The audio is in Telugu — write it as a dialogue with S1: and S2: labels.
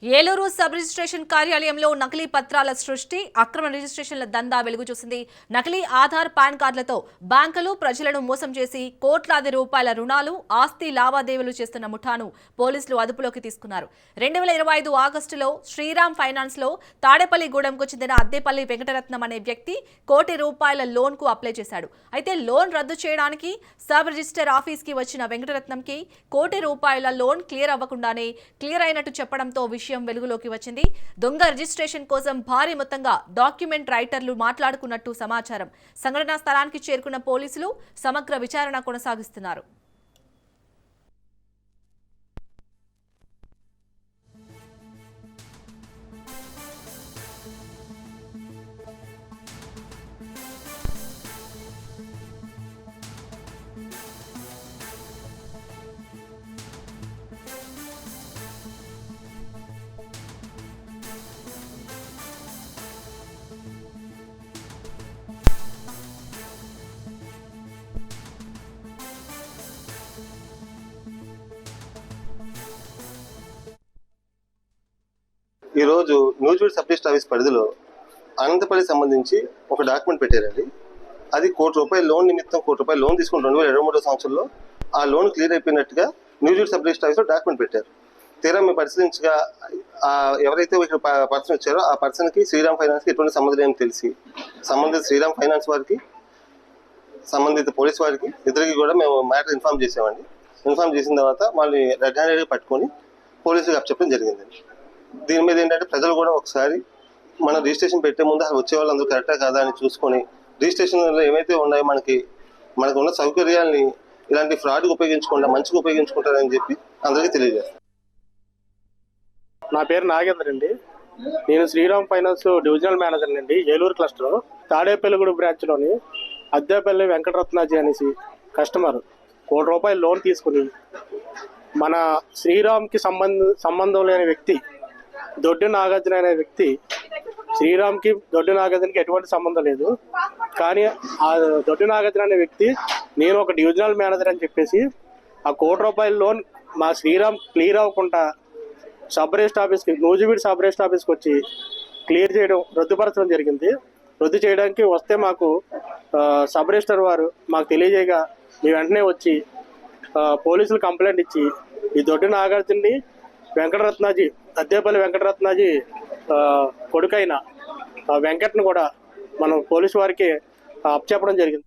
S1: ఏలూరు సబ్ రిజిస్ట్రేషన్ కార్యాలయంలో నకిలీ పత్రాల సృష్టి, అక్రమ రిజిస్ట్రేషన్ల దందా వెలుగు చూసింది. నకిలీ ఆధార్, పాన్ కార్డులతో బ్యాంకులు ప్రజలను మోసం చేసి కోట్లాది రూపాయల రుణాలు, ఆస్తి లావాదేవీలు చేస్తున్న ముఠాను పోలీసులు అదుపులోకి తీసుకున్నారు. 2025 ఆగస్టులో శ్రీరామ్ ఫైనాన్స్ లో తాడేపల్లిగూడెంకు చెందిన అద్దేపల్లి వెంకటరత్నం అనే వ్యక్తి ₹1 లోన్ కు అప్లై చేశాడు. అయితే లోన్ రద్దు చేయడానికి సబ్ రిజిస్టర్ ఆఫీస్ కి వచ్చిన వెంకటరత్నంకి ₹1 లోన్ క్లియర్ అవ్వకుండానే క్లియర్ అయినట్టు చెప్పడంతో వెలుగులోకి వచ్చింది. దొంగ రిజిస్ట్రేషన్ కోసం భారీ మొత్తంగా డాక్యుమెంట్ రైటర్లు మాట్లాడుకున్నట్టు సమాచారం. సంఘటనా స్థలానికి చేరుకున్న పోలీసులు సమగ్ర విచారణ కొనసాగిస్తున్నారు.
S2: ఈ రోజు న్యూజివీడ్ సబ్ రిజిస్టర్ ఆఫీస్ పరిధిలో అనంతపల్లి సంబంధించి ఒక డాక్యుమెంట్ పెట్టారండి. అది ₹1 లోన్ నిమిత్తం ₹1 లోన్ తీసుకుని 2023 సంవత్సరంలో ఆ లోన్ క్లియర్ అయిపోయినట్టుగా న్యూజివీడ్ సబ్ రిజిస్టర్ ఆఫీస్లో డాక్యుమెంట్ పెట్టారు. తీరా మేము పరిశీలించగా ఎవరైతే ఇక్కడ పర్సన్ వచ్చారో ఆ పర్సన్కి శ్రీరామ్ ఫైనాన్స్కి ఎటువంటి సంబంధం లేని తెలిసి సంబంధిత శ్రీరామ్ ఫైనాన్స్ వారికి, సంబంధిత పోలీస్ వారికి ఇద్దరికి కూడా మేము మ్యాటర్ ఇన్ఫార్మ్ చేసామండి. ఇన్ఫార్మ్ చేసిన తర్వాత వాళ్ళని రెడ్ హ్యాండెడ్గా పట్టుకొని పోలీసులకు అప్పచెప్పడం జరిగిందండి. దీని మీద ఏంటంటే ప్రజలు కూడా ఒకసారి మనం రిజిస్ట్రేషన్ పెట్టే ముందు వచ్చే వాళ్ళందరూ కరెక్టా కాదా అని చూసుకొని రిజిస్ట్రేషన్లో ఏమైతే ఉన్నాయో మనకు ఉన్న సౌకర్యాలని ఇలాంటి ఫ్రాడ్కి ఉపయోగించకుండా మంచిగా ఉపయోగించుకుంటారని చెప్పి అందరికీ తెలియజేస్తాను.
S3: నా పేరు నాగేంద్ర అండి. నేను శ్రీరామ్ ఫైనాన్స్ డివిజనల్ మేనేజర్ అండి. ఏలూరు క్లస్టర్ తాడేపల్లిగూడెం బ్రాంచ్లోని అద్దేపల్లి వెంకటరత్నాజీ అనేసి కస్టమర్ ₹1 లోన్ తీసుకుని మన శ్రీరామ్కి సంబంధం లేని వ్యక్తి దొడ్డి నాగార్జున అనే వ్యక్తి, శ్రీరామ్కి దొడ్డి నాగార్జునకి ఎటువంటి సంబంధం లేదు, కానీ ఆ దొడ్డి నాగార్జున అనే వ్యక్తి నేను ఒక డివిజనల్ మేనేజర్ అని చెప్పేసి ఆ ₹1 లోన్ మా శ్రీరామ్ క్లియర్ అవ్వకుండా సబ్ రిజిస్టర్ ఆఫీస్కి, నూజివీడ్ సబ్ రిజిస్టర్ ఆఫీస్కి వచ్చి క్లియర్ చేయడం, రద్దుపరచడం జరిగింది. రద్దు చేయడానికి వస్తే మాకు సబ్ రిజిస్టర్ వారు మాకు తెలియజేయగా మేము వెంటనే వచ్చి పోలీసులు కంప్లైంట్ ఇచ్చి ఈ దొడ్డి నాగార్జున్ని వెంకటరత్నాజీ, అద్దేపల్లి వెంకటరత్నాజీ కొడుకైన వెంకట్ను కూడా మనం పోలీసు వారికి అప్పచెప్పడం జరిగింది.